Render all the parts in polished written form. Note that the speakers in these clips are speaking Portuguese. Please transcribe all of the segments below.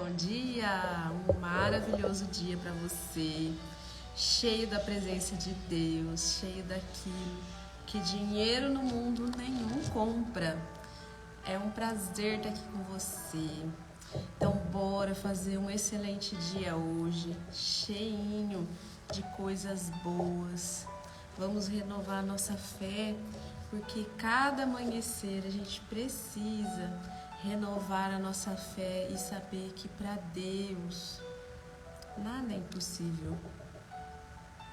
bom dia! Um maravilhoso dia para você, cheio da presença de Deus, cheio daquilo que dinheiro no mundo nenhum compra. É um prazer estar aqui com você. Então, bora fazer um excelente dia hoje, cheinho de coisas boas. Vamos renovar nossa fé, porque cada amanhecer a gente precisa renovar a nossa fé e saber que para Deus nada é impossível.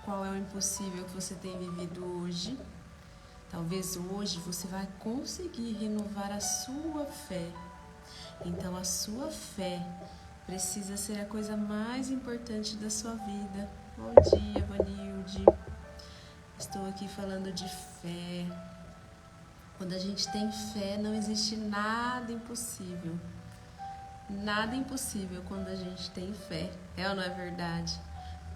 Qual é o impossível que você tem vivido hoje? Talvez hoje você vai conseguir renovar a sua fé. Então a sua fé precisa ser a coisa mais importante da sua vida. Bom dia, Vanilde. Estou aqui falando de fé. Quando a gente tem fé, não existe nada impossível. Nada impossível quando a gente tem fé. É ou não é verdade?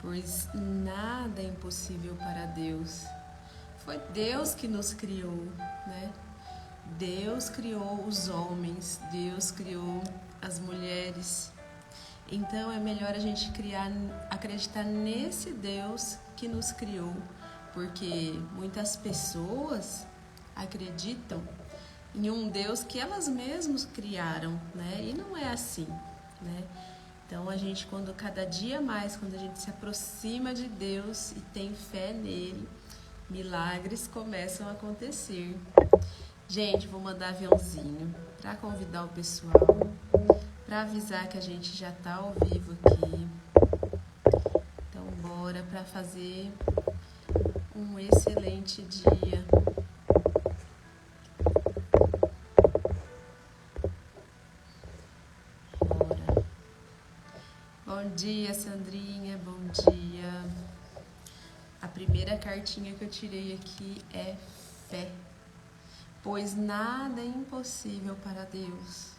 Pois nada é impossível para Deus. Foi Deus que nos criou, né? Deus criou os homens, Deus criou as mulheres. Então é melhor a gente acreditar nesse Deus que nos criou, porque muitas pessoas acreditam em um Deus que elas mesmas criaram, né? E não é assim, né? Então a gente, cada dia mais, quando a gente se aproxima de Deus e tem fé nele, milagres começam a acontecer. Gente, vou mandar aviãozinho para convidar o pessoal, para avisar que a gente já está ao vivo aqui. Então bora para fazer um excelente dia. Bora. Bom dia, Sandrinha, bom dia. A primeira cartinha que eu tirei aqui é fé. Pois nada é impossível para Deus.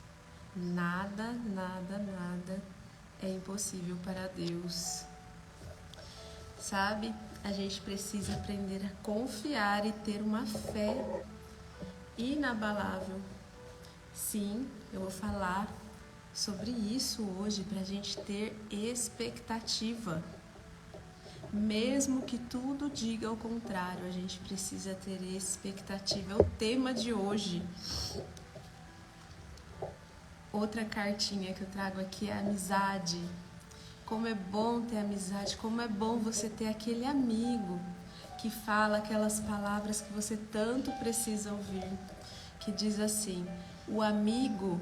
Nada, nada, nada é impossível para Deus. Sabe? A gente precisa aprender a confiar e ter uma fé inabalável. Sim, eu vou falar sobre isso hoje para a gente ter expectativa. Mesmo que tudo diga o contrário, a gente precisa ter expectativa. É o tema de hoje. Outra cartinha que eu trago aqui é a amizade. Como é bom ter amizade, como é bom você ter aquele amigo que fala aquelas palavras que você tanto precisa ouvir. Que diz assim: o amigo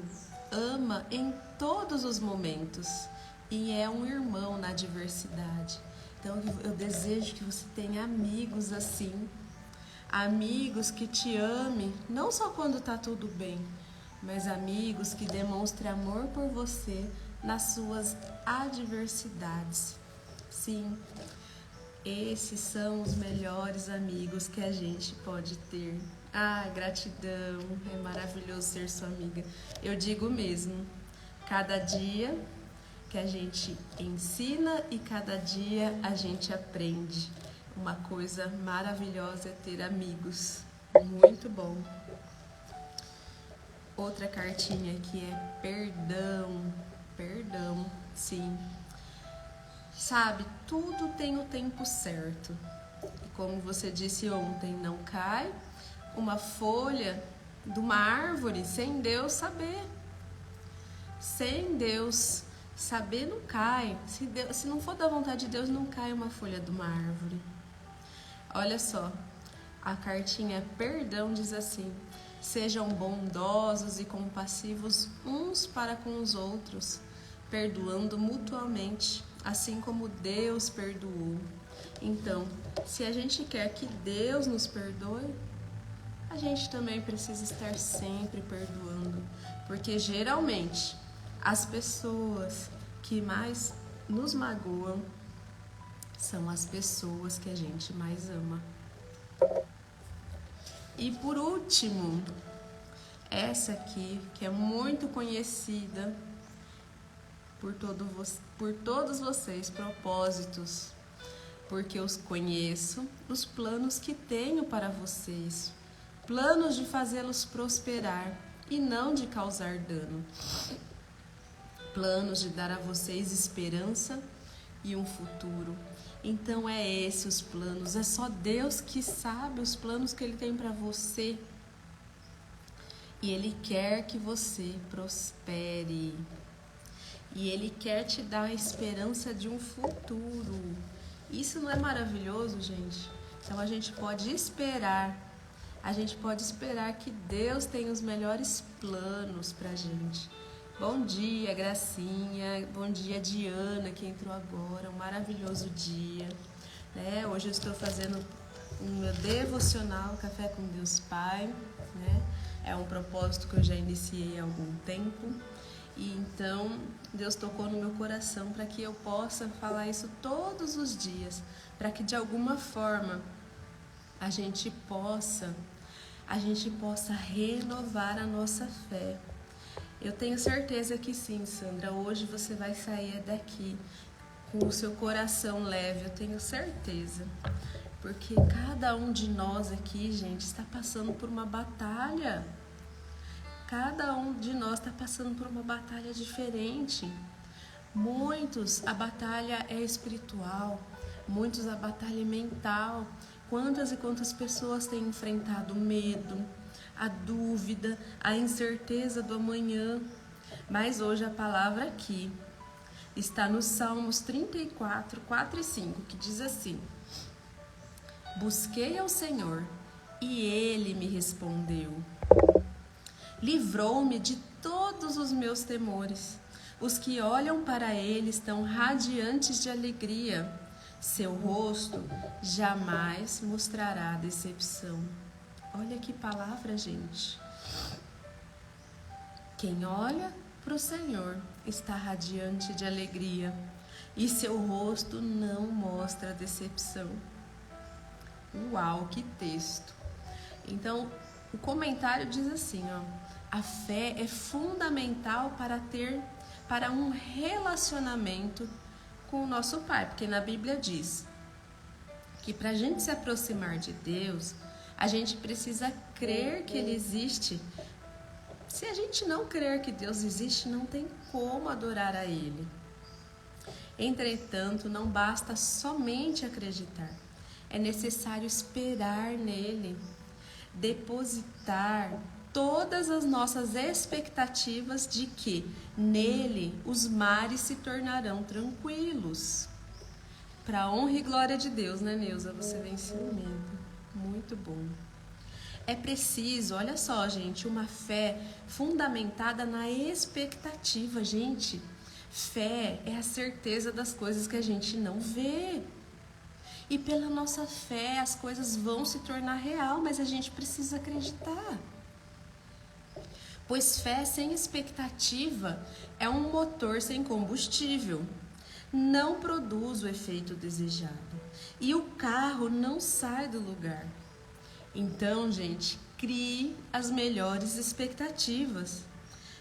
ama em todos os momentos e é um irmão na adversidade. Então eu desejo que você tenha amigos assim, amigos que te amem, não só quando está tudo bem, mas amigos que demonstrem amor por você nas suas adversidades. Sim, esses são os melhores amigos que a gente pode ter. Ah, gratidão, é maravilhoso ser sua amiga. Eu digo mesmo, cada dia que a gente ensina e cada dia a gente aprende. Uma coisa maravilhosa é ter amigos. Muito bom. Outra cartinha aqui é perdão. Perdão, sim. Sabe, tudo tem o tempo certo. E como você disse ontem, não cai uma folha de uma árvore sem Deus saber. Sem Deus saber, não cai. Se não for da vontade de Deus, não cai uma folha de uma árvore. Olha só, a cartinha perdão diz assim: sejam bondosos e compassivos uns para com os outros, perdoando mutuamente, assim como Deus perdoou. Então, se a gente quer que Deus nos perdoe, a gente também precisa estar sempre perdoando, porque geralmente as pessoas que mais nos magoam são as pessoas que a gente mais ama. E por último, essa aqui, que é muito conhecida por todos vocês, propósitos, porque eu conheço os planos que tenho para vocês, planos de fazê-los prosperar e não de causar dano. planos de dar a vocês esperança e um futuro. Então é esses os planos, é só Deus que sabe os planos que Ele tem para você. E Ele quer que você prospere. E Ele quer te dar a esperança de um futuro. Isso não é maravilhoso, gente? Então a gente pode esperar. A gente pode esperar que Deus tem os melhores planos pra gente. Bom dia, Gracinha. Bom dia, Diana, que entrou agora. Um maravilhoso dia. Hoje eu estou fazendo um meu devocional, Café com Deus Pai. É um propósito que eu já iniciei há algum tempo. E então Deus tocou no meu coração para que eu possa falar isso todos os dias. Para que de alguma forma a gente possa renovar a nossa fé. Eu tenho certeza que sim, Sandra. Hoje você vai sair daqui com o seu coração leve, eu tenho certeza. Porque cada um de nós aqui, gente, está passando por uma batalha. Cada um de nós está passando por uma batalha diferente. Muitos, a batalha é espiritual, muitos a batalha é mental. Quantas e quantas pessoas têm enfrentado o medo, a dúvida, a incerteza do amanhã. Mas hoje a palavra aqui está nos Salmos 34, 4 e 5, que diz assim: Busquei ao Senhor e Ele me respondeu. Livrou-me de todos os meus temores. Os que olham para Ele estão radiantes de alegria. Seu rosto jamais mostrará decepção. Olha que palavra, gente. Quem olha para o Senhor está radiante de alegria e seu rosto não mostra decepção. Uau, que texto! Então, o comentário diz assim, a fé é fundamental para um relacionamento com o nosso Pai, porque na Bíblia diz que para a gente se aproximar de Deus, a gente precisa crer que Ele existe. Se a gente não crer que Deus existe, não tem como adorar a Ele. Entretanto, não basta somente acreditar. É necessário esperar nele, depositar todas as nossas expectativas de que nele os mares se tornarão tranquilos. Para a honra e glória de Deus, né, Neuza? Você vem ensinando. Muito bom. É preciso, olha só, gente, uma fé fundamentada na expectativa, gente. Fé é a certeza das coisas que a gente não vê. E pela nossa fé as coisas vão se tornar real, mas a gente precisa acreditar. Pois fé sem expectativa é um motor sem combustível. Não produz o efeito desejado. E o carro não sai do lugar. Então, gente, crie as melhores expectativas.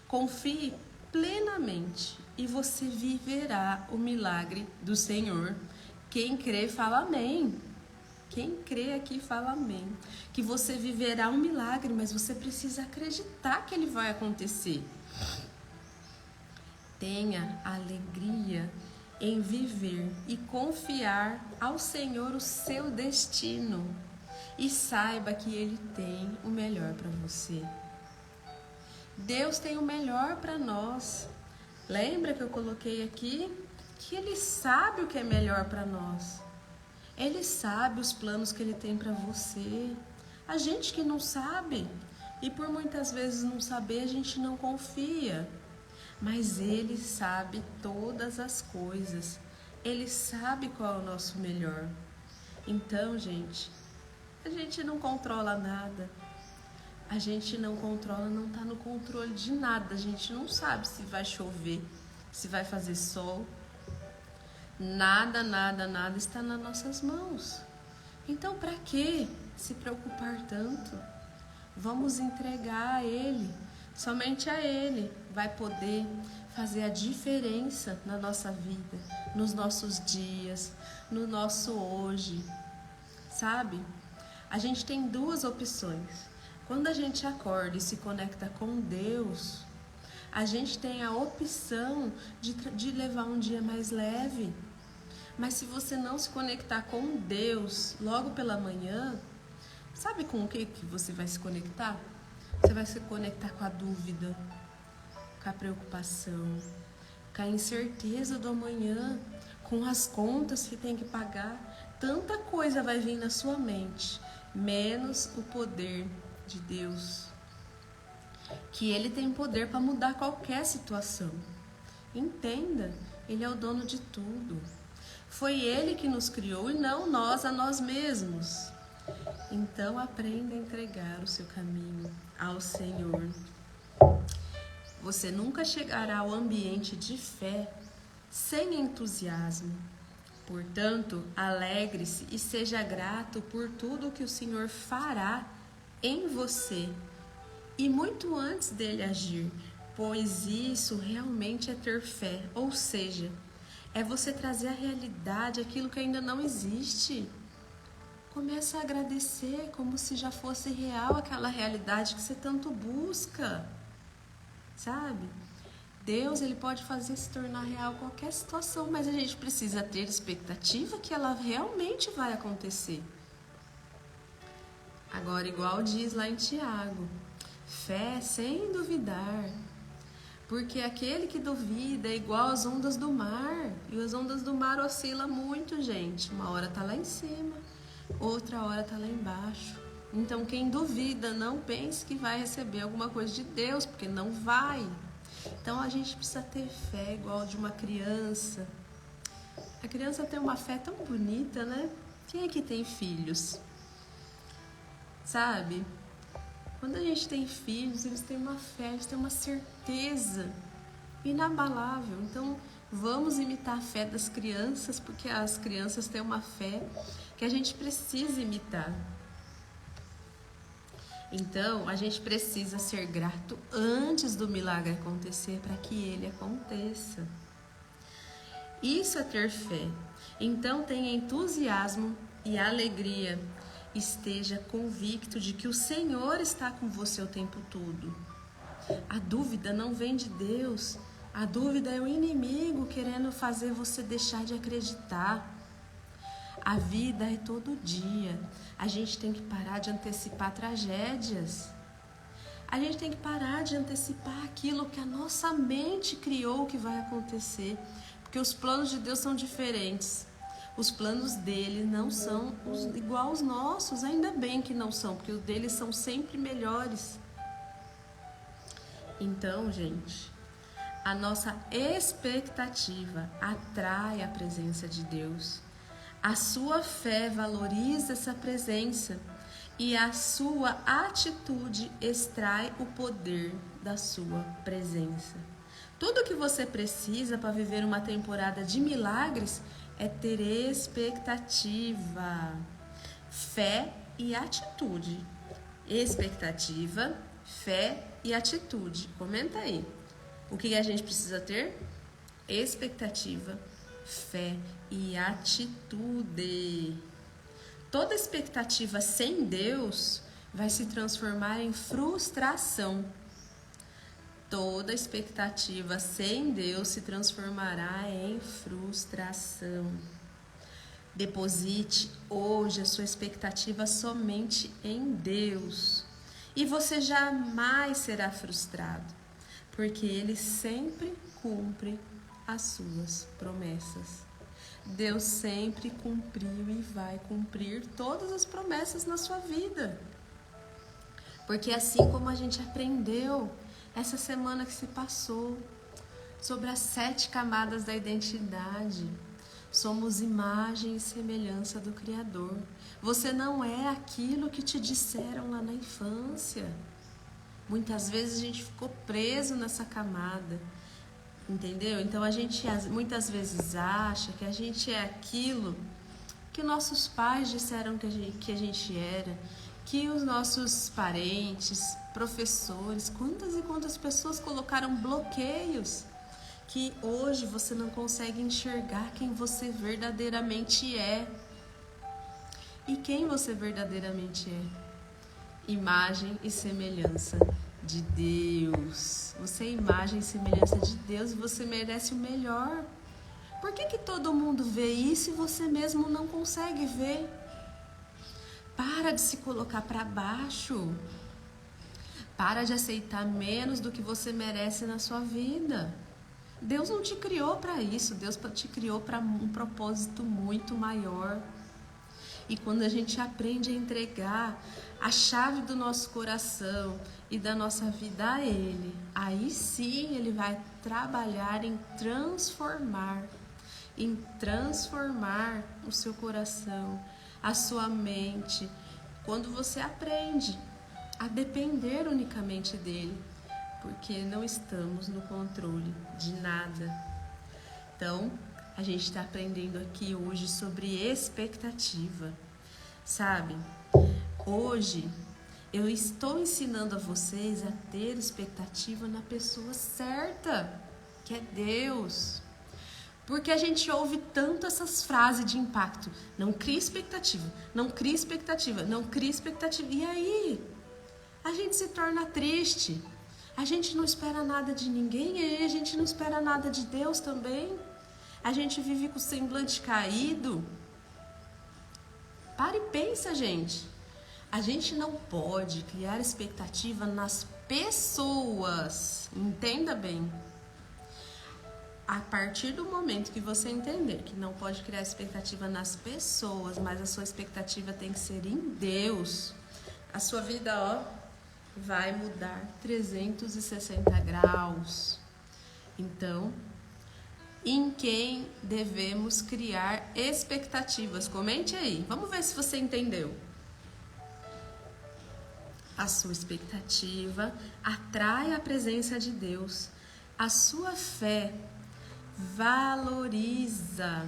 Confie plenamente e você viverá o milagre do Senhor. Quem crê, fala amém. Quem crê aqui, fala amém. Que você viverá um milagre, mas você precisa acreditar que ele vai acontecer. Tenha alegria em viver e confiar ao Senhor o seu destino. E saiba que Ele tem o melhor para você. Deus tem o melhor para nós. Lembra que eu coloquei aqui? Que Ele sabe o que é melhor para nós. Ele sabe os planos que Ele tem para você. A gente que não sabe, e por muitas vezes não saber, a gente não confia. Mas Ele sabe todas as coisas. Ele sabe qual é o nosso melhor. Então, gente, a gente não controla nada. A gente não controla, não está no controle de nada. A gente não sabe se vai chover, se vai fazer sol. Nada, nada, nada está nas nossas mãos. Então, para que se preocupar tanto? Vamos entregar a Ele. Somente a Ele vai poder fazer a diferença na nossa vida, nos nossos dias, no nosso hoje. Sabe? A gente tem duas opções. Quando a gente acorda e se conecta com Deus, A gente tem a opção de levar um dia mais leve. Mas se você não se conectar com Deus logo pela manhã, sabe com o que você vai se conectar? Você vai se conectar com a dúvida, com a preocupação, com a incerteza do amanhã, com as contas que tem que pagar. Tanta coisa vai vir na sua mente, menos o poder de Deus. Que Ele tem poder para mudar qualquer situação. Entenda, Ele é o dono de tudo. Foi Ele que nos criou e não nós a nós mesmos. Então aprenda a entregar o seu caminho ao Senhor. Você nunca chegará ao ambiente de fé sem entusiasmo. Portanto, alegre-se e seja grato por tudo que o Senhor fará em você e muito antes dele agir, pois isso realmente é ter fé, ou seja, é você trazer à realidade aquilo que ainda não existe. Começa a agradecer como se já fosse real aquela realidade que você tanto busca, sabe? Deus, Ele pode fazer se tornar real qualquer situação, mas a gente precisa ter expectativa que ela realmente vai acontecer. Agora, igual diz lá em Tiago, fé sem duvidar, porque aquele que duvida é igual às ondas do mar, e as ondas do mar oscilam muito, gente. Uma hora tá lá em cima, outra hora tá lá embaixo. Então, quem duvida, não pense que vai receber alguma coisa de Deus, porque não vai. Então, a gente precisa ter fé igual de uma criança. A criança tem uma fé tão bonita, né? Quem é que tem filhos? Sabe? Quando a gente tem filhos, eles têm uma fé, eles têm uma certeza inabalável. Então, vamos imitar a fé das crianças, porque as crianças têm uma fé que a gente precisa imitar. Então, a gente precisa ser grato antes do milagre acontecer para que ele aconteça. Isso é ter fé. Então, tenha entusiasmo e alegria. Esteja convicto de que o Senhor está com você o tempo todo. A dúvida não vem de Deus. A dúvida é o inimigo querendo fazer você deixar de acreditar. A vida é todo dia. A gente tem que parar de antecipar tragédias. A gente tem que parar de antecipar aquilo que a nossa mente criou que vai acontecer. Porque os planos de Deus são diferentes. Os planos dele não são igual aos nossos. Ainda bem que não são, porque os deles são sempre melhores. Então, gente, a nossa expectativa atrai a presença de Deus. A sua fé valoriza essa presença e a sua atitude extrai o poder da sua presença. Tudo que você precisa para viver uma temporada de milagres é ter expectativa, fé e atitude. Expectativa, fé e atitude. Comenta aí. O que a gente precisa ter? Expectativa, fé e atitude. Toda expectativa sem Deus vai se transformar em frustração. Toda expectativa sem Deus se transformará em frustração. Deposite hoje a sua expectativa somente em Deus. E você jamais será frustrado, porque Ele sempre cumpre as suas promessas. Deus sempre cumpriu e vai cumprir todas as promessas na sua vida. Porque assim como a gente aprendeu essa semana que se passou, sobre as 7 camadas da identidade, somos imagem e semelhança do Criador. Você não é aquilo que te disseram lá na infância. Muitas vezes a gente ficou preso nessa camada, entendeu? Então a gente muitas vezes acha que a gente é aquilo que nossos pais disseram que a gente era, que os nossos parentes, professores, quantas e quantas pessoas colocaram bloqueios que hoje você não consegue enxergar quem você verdadeiramente é. E quem você verdadeiramente é? Imagem e semelhança de Deus. Você é imagem e semelhança de Deus e você merece o melhor. Por que todo mundo vê isso e você mesmo não consegue ver? Para de se colocar para baixo. Para de aceitar menos do que você merece na sua vida. Deus não te criou para isso. Deus te criou para um propósito muito maior. E quando a gente aprende a entregar a chave do nosso coração e da nossa vida a Ele, aí sim Ele vai trabalhar em transformar o seu coração, a sua mente. Quando você aprende a depender unicamente dEle, porque não estamos no controle de nada. Então, a gente está aprendendo aqui hoje sobre expectativa, sabe? Hoje, eu estou ensinando a vocês a ter expectativa na pessoa certa, que é Deus. Porque a gente ouve tanto essas frases de impacto. Não cria expectativa, não cria expectativa, não cria expectativa. E aí? A gente se torna triste. A gente não espera nada de ninguém, e a gente não espera nada de Deus também. A gente vive com o semblante caído. Para e pensa, gente. A gente não pode criar expectativa nas pessoas. Entenda bem. A partir do momento que você entender que não pode criar expectativa nas pessoas, mas a sua expectativa tem que ser em Deus, a sua vida, vai mudar 360 graus. Então, em quem devemos criar expectativas? Comente aí. Vamos ver se você entendeu. A sua expectativa atrai a presença de Deus. A sua fé valoriza.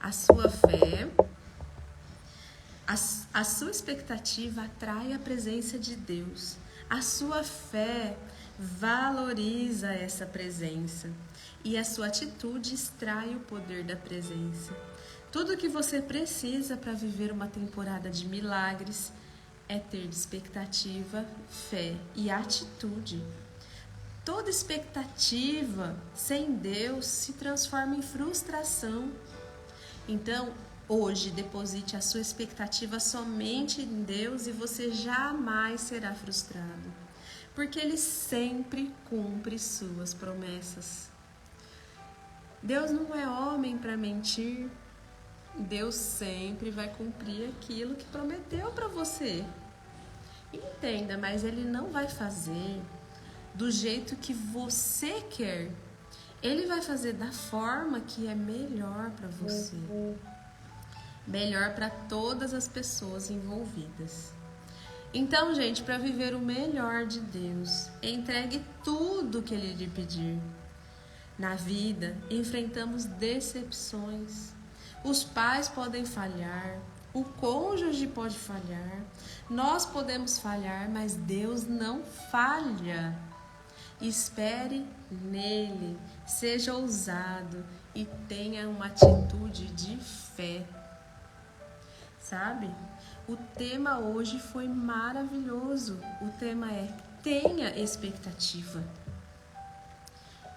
A sua fé, a sua expectativa atrai a presença de Deus. A sua fé valoriza essa presença. E a sua atitude extrai o poder da presença. Tudo que você precisa para viver uma temporada de milagres é ter expectativa, fé e atitude. Toda expectativa sem Deus se transforma em frustração. Então, hoje, deposite a sua expectativa somente em Deus e você jamais será frustrado, porque Ele sempre cumpre suas promessas. Deus não é homem para mentir. Deus sempre vai cumprir aquilo que prometeu para você. Entenda, mas Ele não vai fazer do jeito que você quer. Ele vai fazer da forma que é melhor para você. Melhor para todas as pessoas envolvidas. Então, gente, para viver o melhor de Deus, entregue tudo que Ele lhe pedir. Na vida, enfrentamos decepções. Os pais podem falhar, o cônjuge pode falhar, nós podemos falhar, mas Deus não falha. Espere nele, seja ousado e tenha uma atitude de fé. Sabe? O tema hoje foi maravilhoso. O tema é: tenha expectativa.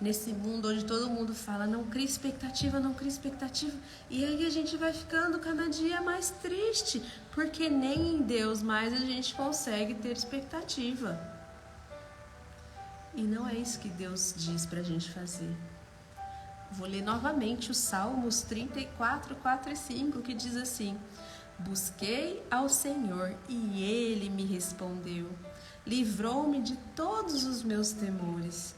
Nesse mundo onde todo mundo fala, não cria expectativa, não cria expectativa. E aí a gente vai ficando cada dia mais triste, porque nem em Deus mais a gente consegue ter expectativa. E não é isso que Deus diz pra gente fazer. Vou ler novamente os Salmos 34, 4 e 5, que diz assim: busquei ao Senhor e Ele me respondeu. Livrou-me de todos os meus temores.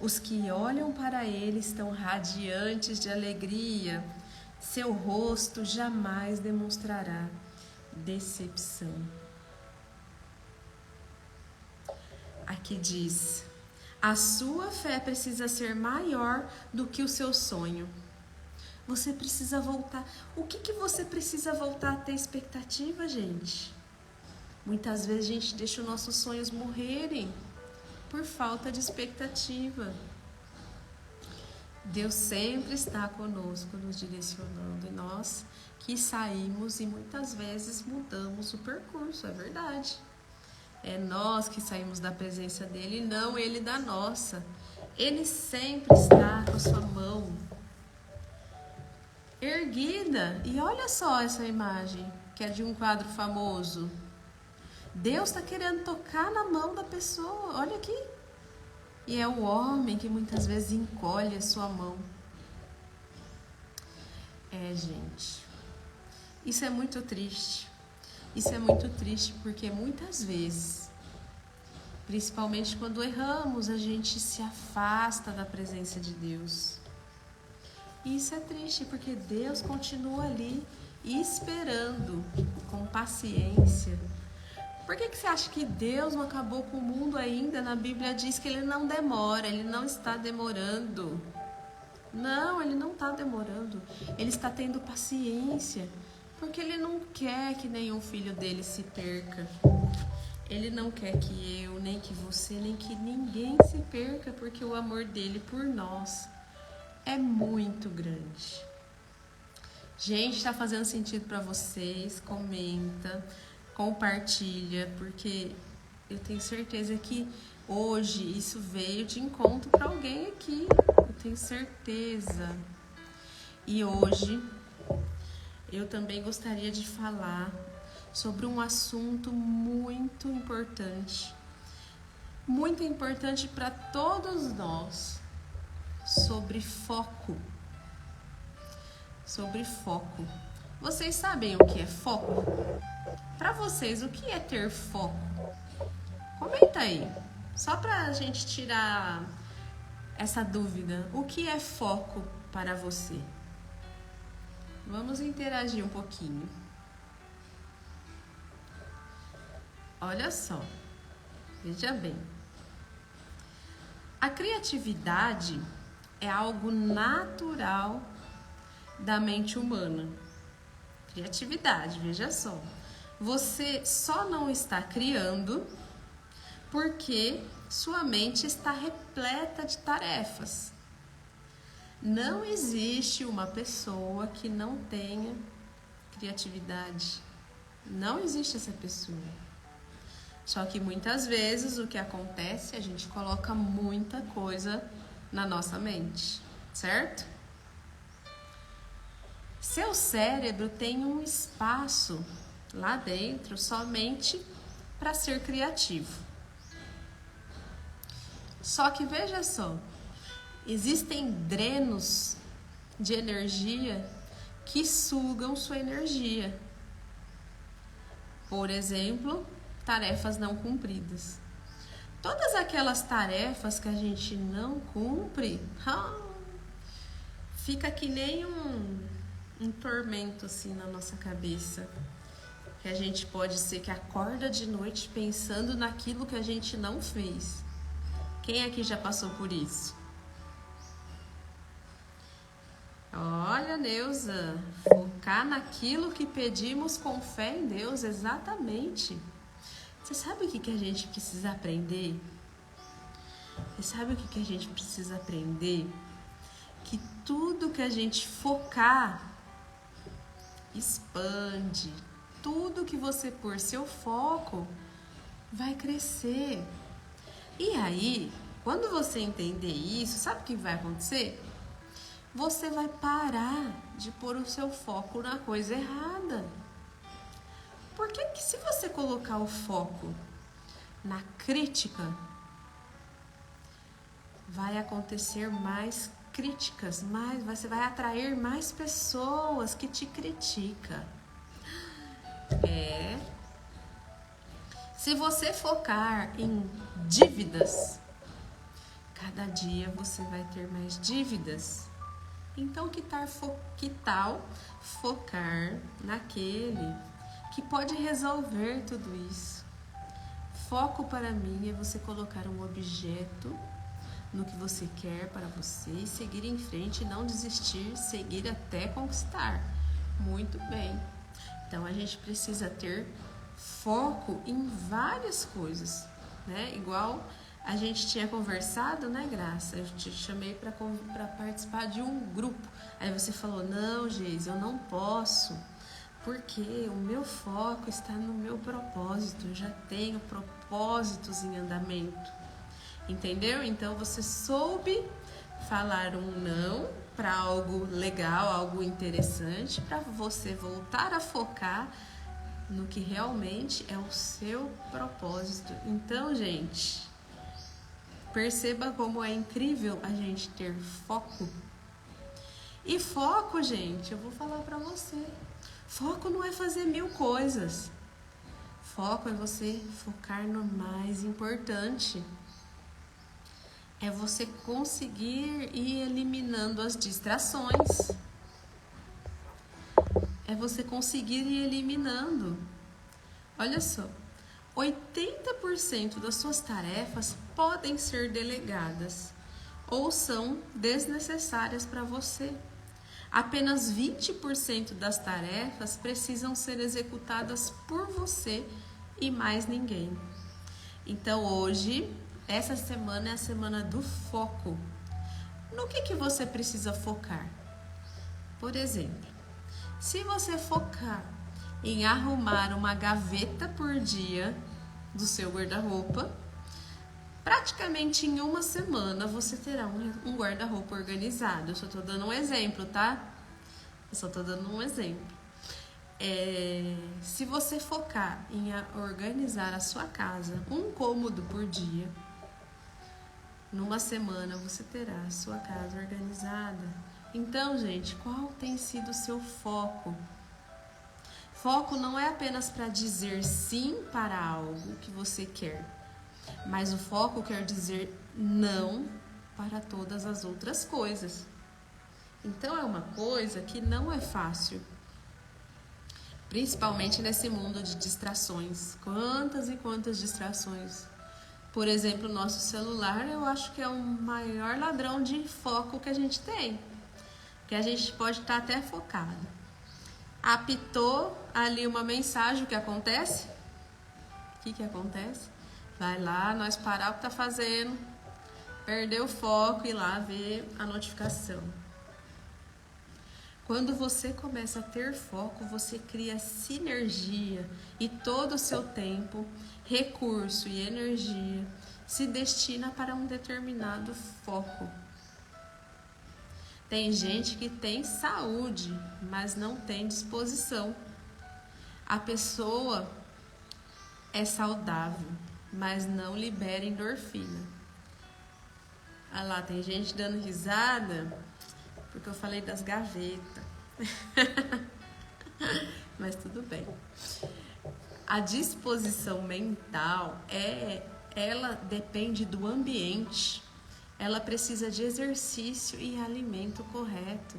Os que olham para Ele estão radiantes de alegria. Seu rosto jamais demonstrará decepção. Aqui diz: a sua fé precisa ser maior do que o seu sonho. Você precisa voltar. O que você precisa voltar a ter expectativa, gente? Muitas vezes a gente deixa os nossos sonhos morrerem por falta de expectativa. Deus sempre está conosco, nos direcionando, e nós que saímos e muitas vezes mudamos o percurso, é verdade. É nós que saímos da presença dele, não ele da nossa. Ele sempre está com a sua mão erguida. E olha só essa imagem, que é de um quadro famoso. Deus está querendo tocar na mão da pessoa, olha aqui. E é o homem que muitas vezes encolhe a sua mão. Gente, isso é muito triste. Isso é muito triste porque muitas vezes, principalmente quando erramos, a gente se afasta da presença de Deus. E isso é triste porque Deus continua ali esperando com paciência. Por que você acha que Deus não acabou com o mundo ainda? Na Bíblia diz que ele não demora, ele não está demorando. Não, ele não está demorando. Ele está tendo paciência, porque ele não quer que nenhum filho dele se perca. Ele não quer que eu, nem que você, nem que ninguém se perca, porque o amor dele por nós é muito grande. Gente, está fazendo sentido para vocês? Comenta, compartilha, porque eu tenho certeza que hoje isso veio de encontro para alguém aqui. Eu tenho certeza. E hoje eu também gostaria de falar sobre um assunto muito importante para todos nós, sobre foco. Sobre foco. Vocês sabem o que é foco? Para vocês, o que é ter foco? Comenta aí, só para a gente tirar essa dúvida. O que é foco para você? Vamos interagir um pouquinho. Olha só, veja bem. A criatividade é algo natural da mente humana. Criatividade, veja só. Você só não está criando porque sua mente está repleta de tarefas. Não existe uma pessoa que não tenha criatividade. Não existe essa pessoa. Só que muitas vezes o que acontece, a gente coloca muita coisa na nossa mente, certo? Seu cérebro tem um espaço lá dentro somente para ser criativo. Só que veja só, existem drenos de energia que sugam sua energia. Por exemplo, tarefas não cumpridas. Todas aquelas tarefas que a gente não cumpre, fica que nem um tormento assim na nossa cabeça. Que a gente pode ser que acorda de noite pensando naquilo que a gente não fez. Quem aqui já passou por isso? Olha, Neuza, focar naquilo que pedimos com fé em Deus, exatamente. Você sabe o que a gente precisa aprender? Você sabe o que a gente precisa aprender? Que tudo que a gente focar, expande. Tudo que você pôr seu foco, vai crescer. E aí, quando você entender isso, sabe o que vai acontecer? Você vai parar de pôr o seu foco na coisa errada. Porque que se você colocar o foco na crítica, vai acontecer mais críticas, você vai atrair mais pessoas que te criticam. Se você focar em dívidas, cada dia você vai ter mais dívidas. Então, que tal focar naquele que pode resolver tudo isso? Foco para mim é você colocar um objeto no que você quer para você e seguir em frente, não desistir, seguir até conquistar. Muito bem. Então, a gente precisa ter foco em várias coisas, né? Igual a gente tinha conversado, né, Graça? Eu te chamei para participar de um grupo. Aí você falou, não, Geise, eu não posso, porque o meu foco está no meu propósito. Eu já tenho propósitos em andamento. Entendeu? Então você soube falar um não para algo legal, algo interessante, para você voltar a focar no que realmente é o seu propósito. Então, gente, perceba como é incrível a gente ter foco. E foco, gente, eu vou falar para você. Foco não é fazer 1000 coisas. Foco é você focar no mais importante. É você conseguir ir eliminando as distrações. É você conseguir ir eliminando. Olha só, 80% das suas tarefas podem ser delegadas ou são desnecessárias para você. Apenas 20% das tarefas precisam ser executadas por você e mais ninguém. Então hoje, essa semana é a semana do foco. No que você precisa focar? Por exemplo, se você focar em arrumar uma gaveta por dia do seu guarda-roupa, praticamente em uma semana você terá um guarda-roupa organizado. Eu só estou dando um exemplo, tá? Se você focar em organizar a sua casa, um cômodo por dia, numa semana você terá a sua casa organizada. Então, gente, qual tem sido o seu foco? Foco não é apenas para dizer sim para algo que você quer, mas o foco quer dizer não para todas as outras coisas. Então é uma coisa que não é fácil, principalmente nesse mundo de distrações. Quantas e quantas distrações. Por exemplo, o nosso celular, eu acho que é o maior ladrão de foco que a gente tem. Porque a gente pode estar até focado. Apitou ali uma mensagem, o que acontece? O que acontece? Vai lá, nós parar o que está fazendo, perder o foco e lá ver a notificação. Quando você começa a ter foco, você cria sinergia e todo o seu tempo, recurso e energia se destina para um determinado foco. Tem gente que tem saúde, mas não tem disposição. A pessoa é saudável, mas não libera endorfina. Olha lá, tem gente dando risada porque eu falei das gavetas. Mas tudo bem. A disposição mental ela depende do ambiente. Ela precisa de exercício e alimento correto.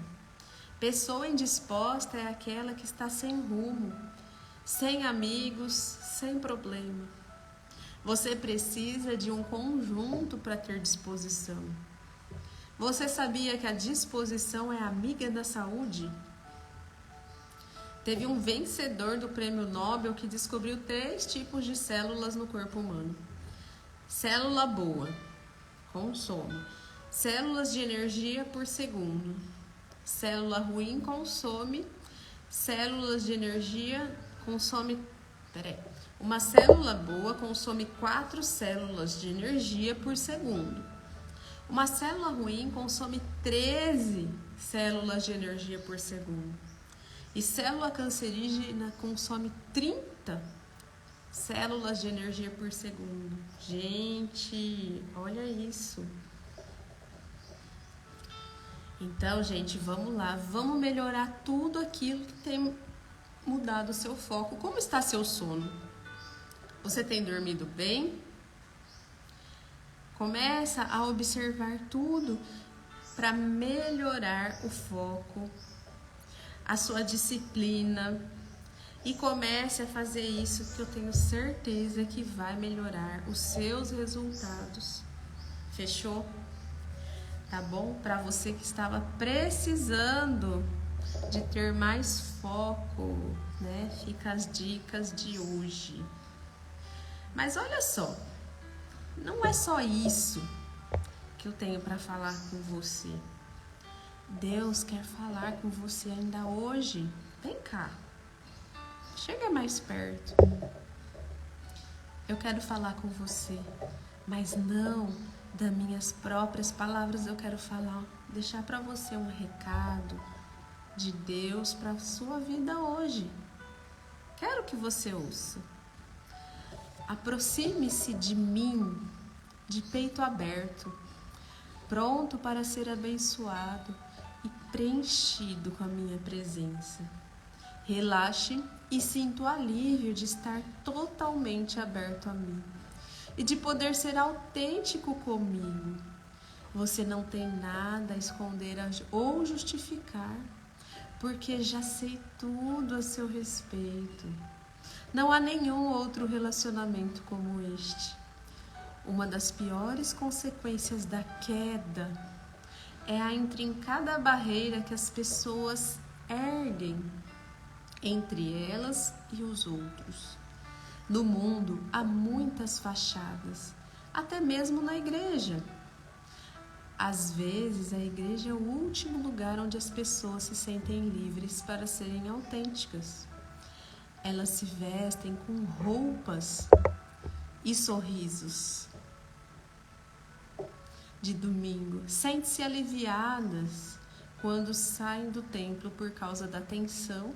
Pessoa indisposta é aquela que está sem rumo, sem amigos, sem problema. Você precisa de um conjunto para ter disposição. Você sabia que a disposição é amiga da saúde? Teve um vencedor do Prêmio Nobel que descobriu 3 tipos de células no corpo humano. Célula boa, consome. Células de energia por segundo. Célula ruim, consome. Células de energia, consome... Uma célula boa consome 4 células de energia por segundo. Uma célula ruim consome 13 células de energia por segundo. E célula cancerígena consome 30 células de energia por segundo. Gente, olha isso. Então, gente, vamos lá. Vamos melhorar tudo aquilo que tem mudado o seu foco. Como está seu sono? Você tem dormido bem? Começa a observar tudo para melhorar o foco, a sua disciplina, e comece a fazer isso que eu tenho certeza que vai melhorar os seus resultados. Fechou? Tá bom? Para você que estava precisando de ter mais foco, né? Fica as dicas de hoje. Mas olha só, não é só isso que eu tenho para falar com você. Deus quer falar com você ainda hoje. Vem cá. Chega mais perto. eu quero falar com você, mas não das minhas próprias palavras. Eu quero falar, deixar para você um recado de Deus para a sua vida hoje. Quero que você ouça. Aproxime-se de mim de peito aberto, pronto para ser abençoado e preenchido com a minha presença. Relaxe e sinta o alívio de estar totalmente aberto a mim e de poder ser autêntico comigo. Você não tem nada a esconder ou justificar, porque já sei tudo a seu respeito. Não há nenhum outro relacionamento como este. Uma das piores consequências da queda é a intrincada barreira que as pessoas erguem entre elas e os outros. No mundo há muitas fachadas, até mesmo na igreja. Às vezes, a igreja é o último lugar onde as pessoas se sentem livres para serem autênticas. Elas se vestem com roupas e sorrisos de domingo, sentem-se aliviadas quando saem do templo por causa da tensão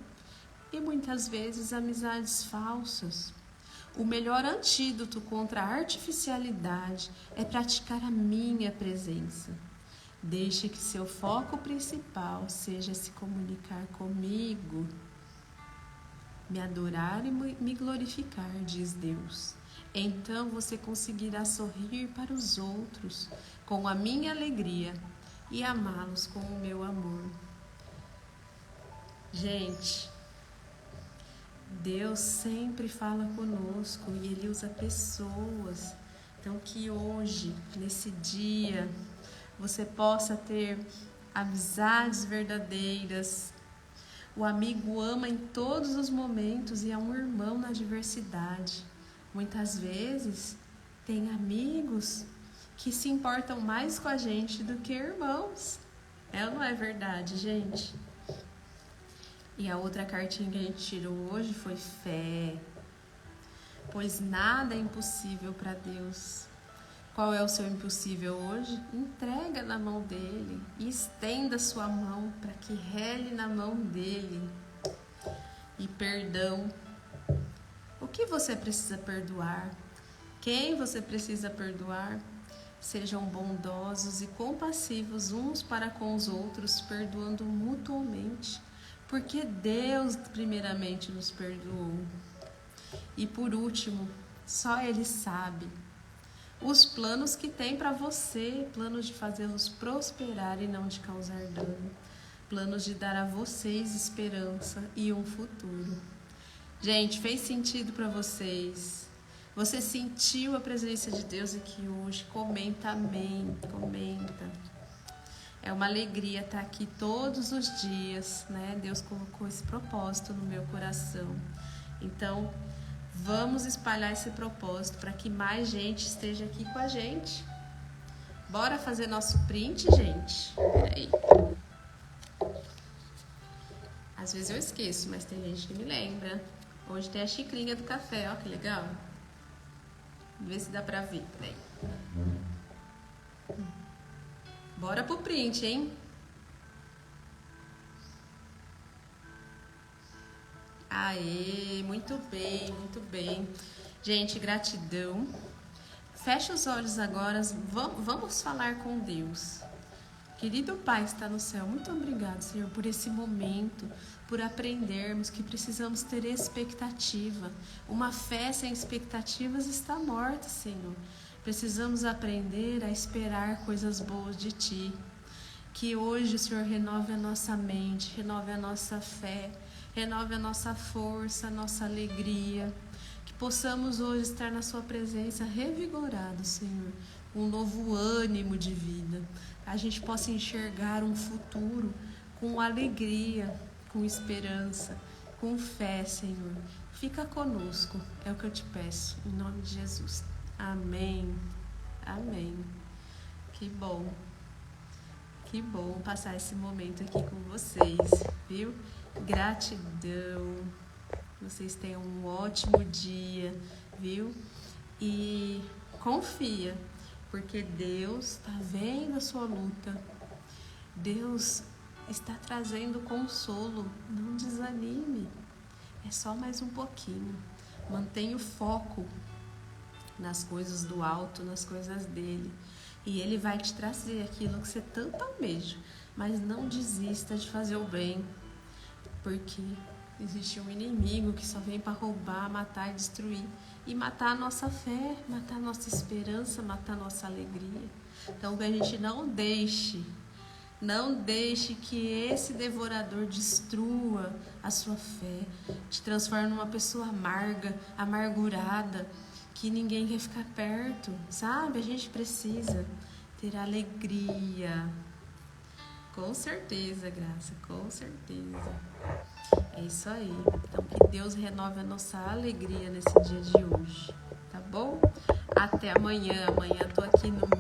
e muitas vezes amizades falsas. O melhor antídoto contra a artificialidade é praticar a minha presença. Deixe que seu foco principal seja se comunicar comigo, me adorar e me glorificar, diz Deus. Então você conseguirá sorrir para os outros com a minha alegria e amá-los com o meu amor. Gente, Deus sempre fala conosco e Ele usa pessoas. Então que hoje, nesse dia, você possa ter amizades verdadeiras. O amigo ama em todos os momentos e é um irmão na diversidade. Muitas vezes tem amigos que se importam mais com a gente do que irmãos. É ou não é verdade, gente? E a outra cartinha que a gente tirou hoje foi fé. Pois nada é impossível para Deus. Qual é o seu impossível hoje? Entrega na mão dele e estenda sua mão para que rele na mão dele. E perdão. O que você precisa perdoar? Quem você precisa perdoar? Sejam bondosos e compassivos uns para com os outros, perdoando mutuamente, porque Deus primeiramente nos perdoou. E por último, só Ele sabe os planos que tem para você, planos de fazê-los prosperar e não de causar dano, planos de dar a vocês esperança e um futuro. Gente, fez sentido para vocês? Você sentiu a presença de Deus aqui hoje? Comenta amém, comenta. É uma alegria estar aqui todos os dias, né? Deus colocou esse propósito no meu coração. Então, vamos espalhar esse propósito para que mais gente esteja aqui com a gente. Bora fazer nosso print, gente? Peraí. Às vezes eu esqueço, mas tem gente que me lembra. Hoje tem a xicrinha do café, ó que legal. Vê se dá pra ver, peraí. Bora pro print, hein? Aê, muito bem, muito bem. Gente, gratidão. Fecha os olhos agora, vamos falar com Deus. Querido Pai que está no céu, muito obrigado, Senhor, por esse momento, por aprendermos que precisamos ter expectativa. Uma fé sem expectativas está morta, Senhor. Precisamos aprender a esperar coisas boas de Ti. Que hoje o Senhor renove a nossa mente, renove a nossa fé, renove a nossa força, a nossa alegria. Que possamos hoje estar na Sua presença revigorados, Senhor, com um novo ânimo de vida. A gente possa enxergar um futuro com alegria, com esperança, com fé, Senhor. Fica conosco, é o que eu te peço, em nome de Jesus. Amém. Amém. Que bom passar esse momento aqui com vocês, viu? Gratidão. Vocês tenham um ótimo dia, viu? e confia, porque Deus está vendo a sua luta. Deus está trazendo consolo. Não desanime. É só mais um pouquinho. Mantenha o foco nas coisas do alto, nas coisas dele. E ele vai te trazer aquilo que você tanto almeja. Mas não desista de fazer o bem, porque existe um inimigo que só vem para roubar, matar e destruir. E matar a nossa fé, matar a nossa esperança, matar a nossa alegria. Então que a gente não deixe que esse devorador destrua a sua fé, te transforme numa pessoa amarga, amargurada, que ninguém quer ficar perto, sabe? A gente precisa ter alegria. Com certeza, Graça, com certeza. É isso aí. Então, que Deus renove a nossa alegria nesse dia de hoje, tá bom? Até amanhã. Amanhã eu tô aqui no